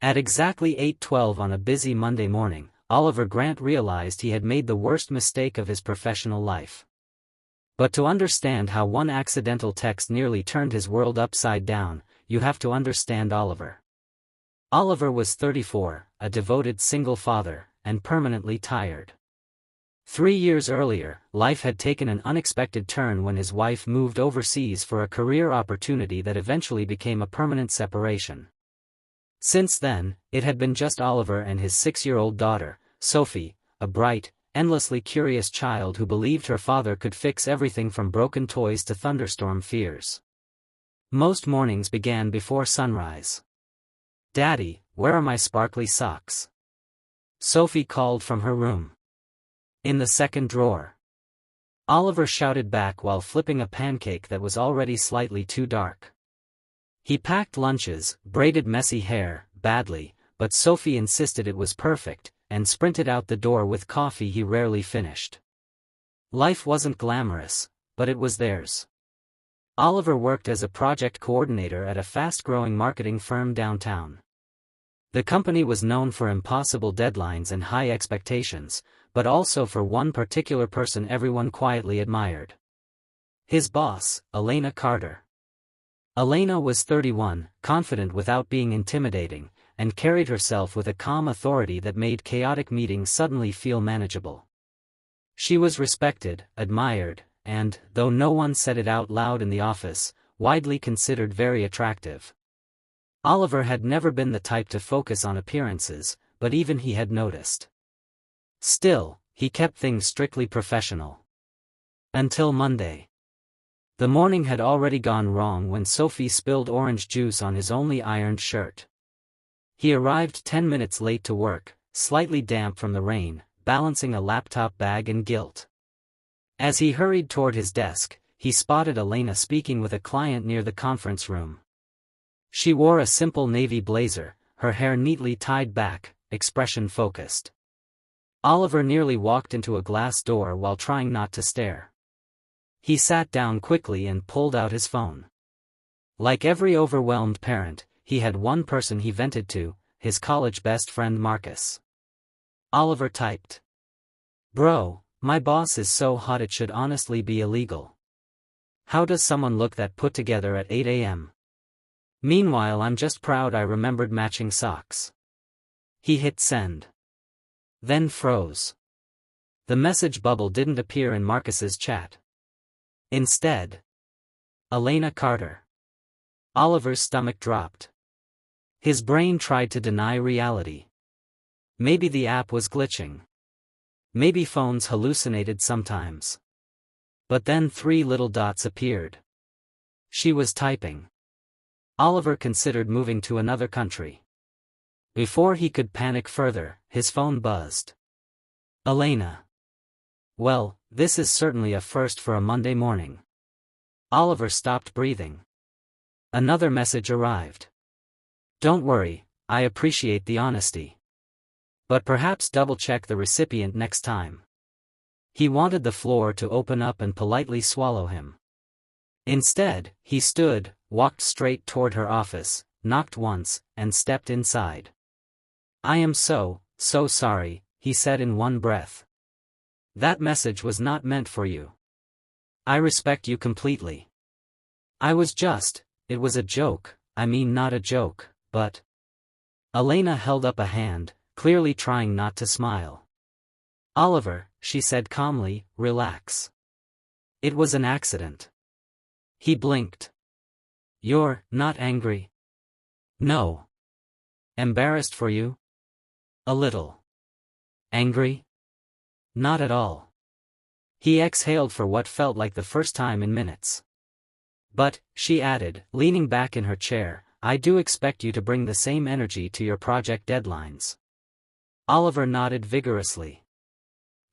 At exactly 8:12 on a busy Monday morning, Oliver Grant realized he had made the worst mistake of his professional life. But to understand how one accidental text nearly turned his world upside down, you have to understand Oliver. Oliver was 34, a devoted single father, and permanently tired. 3 years earlier, life had taken an unexpected turn when his wife moved overseas for a career opportunity that eventually became a permanent separation. Since then, it had been just Oliver and his 6-year-old daughter, Sophie, a bright, endlessly curious child who believed her father could fix everything from broken toys to thunderstorm fears. Most mornings began before sunrise. "Daddy, where are my sparkly socks?" Sophie called from her room. "In the second drawer." Oliver shouted back while flipping a pancake that was already slightly too dark. He packed lunches, braided messy hair, badly, but Sophie insisted it was perfect, and sprinted out the door with coffee he rarely finished. Life wasn't glamorous, but it was theirs. Oliver worked as a project coordinator at a fast-growing marketing firm downtown. The company was known for impossible deadlines and high expectations, but also for one particular person everyone quietly admired. His boss, Elena Carter. Elena was 31, confident without being intimidating, and carried herself with a calm authority that made chaotic meetings suddenly feel manageable. She was respected, admired, and, though no one said it out loud in the office, widely considered very attractive. Oliver had never been the type to focus on appearances, but even he had noticed. Still, he kept things strictly professional. Until Monday. The morning had already gone wrong when Sophie spilled orange juice on his only ironed shirt. He arrived 10 minutes late to work, slightly damp from the rain, balancing a laptop bag in guilt. As he hurried toward his desk, he spotted Elena speaking with a client near the conference room. She wore a simple navy blazer, her hair neatly tied back, expression focused. Oliver nearly walked into a glass door while trying not to stare. He sat down quickly and pulled out his phone. Like every overwhelmed parent, he had one person he vented to, his college best friend Marcus. Oliver typed. "Bro, my boss is so hot it should honestly be illegal. How does someone look that put together at 8 a.m.? Meanwhile, I'm just proud I remembered matching socks." He hit send. Then froze. The message bubble didn't appear in Marcus's chat. Instead, Elena Carter. Oliver's stomach dropped. His brain tried to deny reality. Maybe the app was glitching. Maybe phones hallucinated sometimes. But then 3 little dots appeared. She was typing. Oliver considered moving to another country. Before he could panic further, his phone buzzed. Elena. Well, this is certainly a first for a Monday morning. Oliver stopped breathing. Another message arrived. "Don't worry, I appreciate the honesty. But perhaps double-check the recipient next time." He wanted the floor to open up and politely swallow him. Instead, he stood, walked straight toward her office, knocked once, and stepped inside. "I am so sorry," he said in one breath. "That message was not meant for you. I respect you completely. It was a joke, I mean not a joke, but..." Elena held up a hand, clearly trying not to smile. "Oliver," she said calmly, "relax. It was an accident." He blinked. "You're not angry?" "No." "Embarrassed for you?" "A little." "Angry?" "Not at all." He exhaled for what felt like the first time in minutes. "But," she added, leaning back in her chair, "I do expect you to bring the same energy to your project deadlines." Oliver nodded vigorously.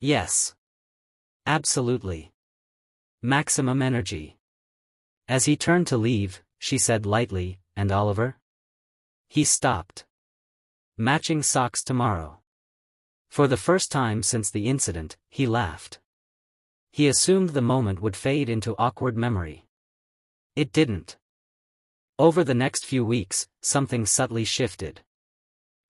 "Yes. Absolutely. Maximum energy." As he turned to leave, she said lightly, "And Oliver?" He stopped. "Matching socks tomorrow." For the first time since the incident, he laughed. He assumed the moment would fade into awkward memory. It didn't. Over the next few weeks, something subtly shifted.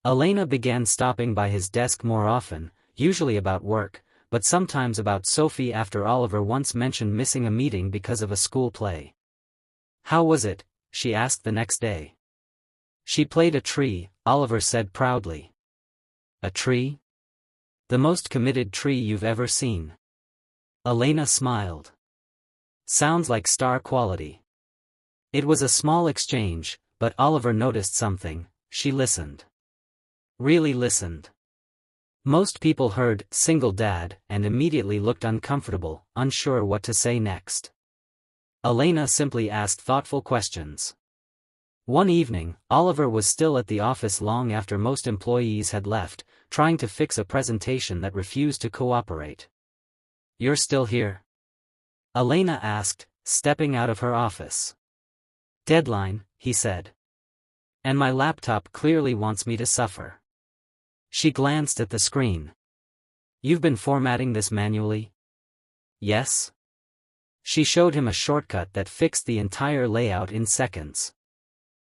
Elena began stopping by his desk more often, usually about work, but sometimes about Sophie after Oliver once mentioned missing a meeting because of a school play. "How was it?" she asked the next day. "She played a tree," Oliver said proudly. "A tree? The most committed tree you've ever seen." Elena smiled. "Sounds like star quality." It was a small exchange, but Oliver noticed something. She listened. Really listened. Most people heard "single dad" and immediately looked uncomfortable, unsure what to say next. Elena simply asked thoughtful questions. One evening, Oliver was still at the office long after most employees had left, trying to fix a presentation that refused to cooperate. "You're still here?" Elena asked, stepping out of her office. "Deadline," he said. "And my laptop clearly wants me to suffer." She glanced at the screen. "You've been formatting this manually?" "Yes." She showed him a shortcut that fixed the entire layout in seconds.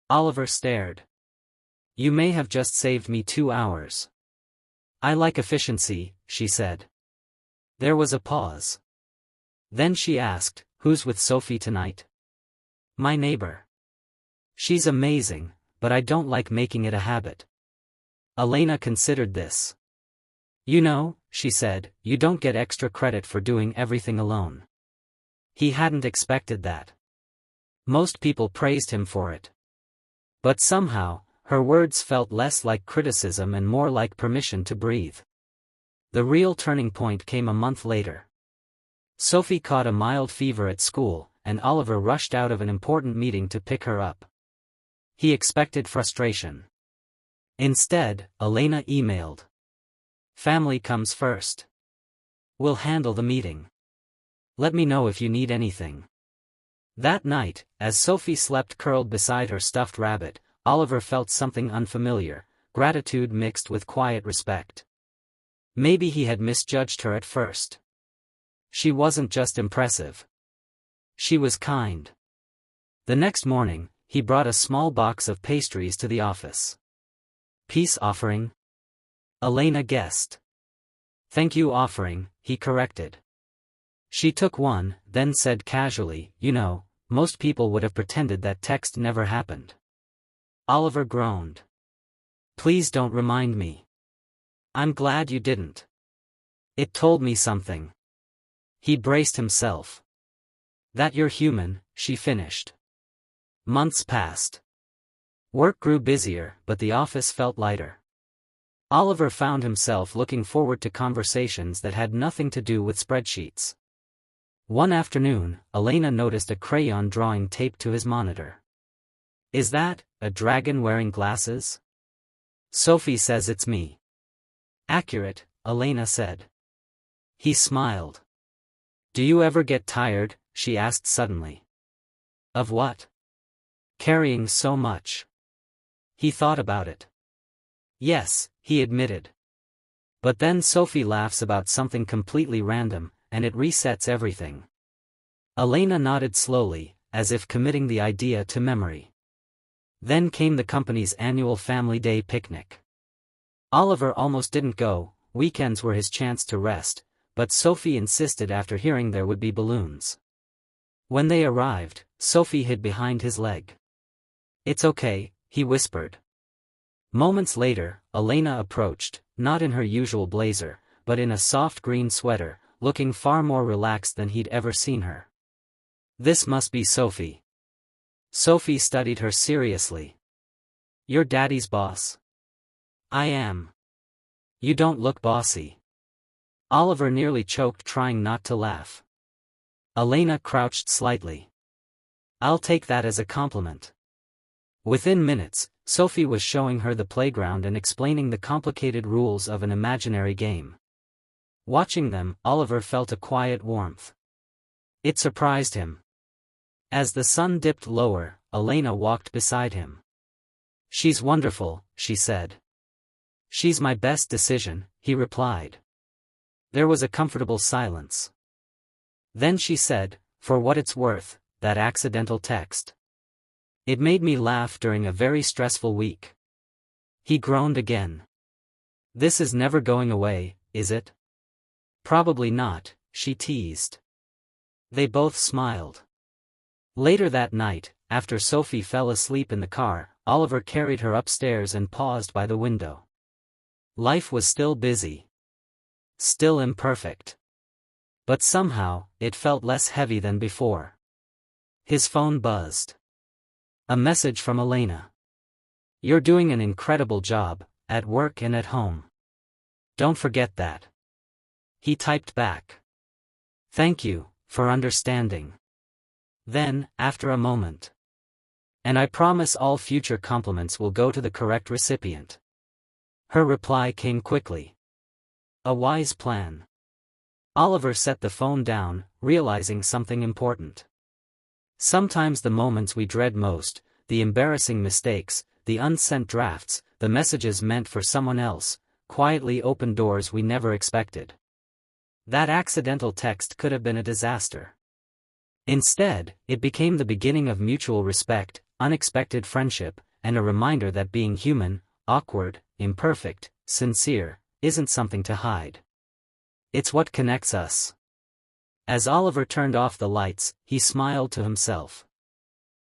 Oliver stared. "You may have just saved me 2 hours." "I like efficiency," she said. There was a pause. Then she asked, "Who's with Sophie tonight?" "My neighbor. She's amazing, but I don't like making it a habit." Elena considered this. "You know," she said, "you don't get extra credit for doing everything alone." He hadn't expected that. Most people praised him for it. But somehow, her words felt less like criticism and more like permission to breathe. The real turning point came a month later. Sophie caught a mild fever at school, and Oliver rushed out of an important meeting to pick her up. He expected frustration. Instead, Elena emailed. "Family comes first. We'll handle the meeting. Let me know if you need anything." That night, as Sophie slept curled beside her stuffed rabbit, Oliver felt something unfamiliar, gratitude mixed with quiet respect. Maybe he had misjudged her at first. She wasn't just impressive. She was kind. The next morning, he brought a small box of pastries to the office. "Peace offering?" Elena guessed. "Thank you offering," he corrected. She took one, then said casually, "You know, most people would have pretended that text never happened." Oliver groaned. "Please don't remind me." "I'm glad you didn't. It told me something." He braced himself. "That you're human," she finished. Months passed. Work grew busier, but the office felt lighter. Oliver found himself looking forward to conversations that had nothing to do with spreadsheets. One afternoon, Elena noticed a crayon drawing taped to his monitor. "Is that a dragon wearing glasses?" "Sophie says it's me." "Accurate," Elena said. He smiled. "Do you ever get tired?" she asked suddenly. "Of what?" "Carrying so much." He thought about it. "Yes," he admitted. "But then Sophie laughs about something completely random, and it resets everything." Elena nodded slowly, as if committing the idea to memory. Then came the company's annual Family Day picnic. Oliver almost didn't go. Weekends were his chance to rest, but Sophie insisted after hearing there would be balloons. When they arrived, Sophie hid behind his leg. "It's okay," he whispered. Moments later, Elena approached, not in her usual blazer, but in a soft green sweater, looking far more relaxed than he'd ever seen her. "This must be Sophie." Sophie studied her seriously. "You're Daddy's boss?" "I am." "You don't look bossy." Oliver nearly choked trying not to laugh. Elena crouched slightly. "I'll take that as a compliment." Within minutes, Sophie was showing her the playground and explaining the complicated rules of an imaginary game. Watching them, Oliver felt a quiet warmth. It surprised him. As the sun dipped lower, Elena walked beside him. "She's wonderful," she said. "She's my best decision," he replied. There was a comfortable silence. Then she said, "For what it's worth, that accidental text. It made me laugh during a very stressful week." He groaned again. This is never going away, is it? Probably not, she teased. They both smiled. Later that night, after Sophie fell asleep in the car, Oliver carried her upstairs and paused by the window. Life was still busy. Still imperfect. But somehow, it felt less heavy than before. His phone buzzed. A message from Elena. You're doing an incredible job, at work and at home. Don't forget that. He typed back. Thank you, for understanding. Then, after a moment. And I promise all future compliments will go to the correct recipient. Her reply came quickly. A wise plan. Oliver set the phone down, realizing something important. Sometimes the moments we dread most, the embarrassing mistakes, the unsent drafts, the messages meant for someone else, quietly open doors we never expected. That accidental text could have been a disaster. Instead, it became the beginning of mutual respect, unexpected friendship, and a reminder that being human, awkward, imperfect, sincere, isn't something to hide. It's what connects us. As Oliver turned off the lights, he smiled to himself.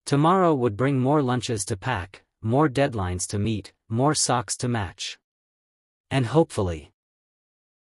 Tomorrow would bring more lunches to pack, more deadlines to meet, more socks to match. And hopefully,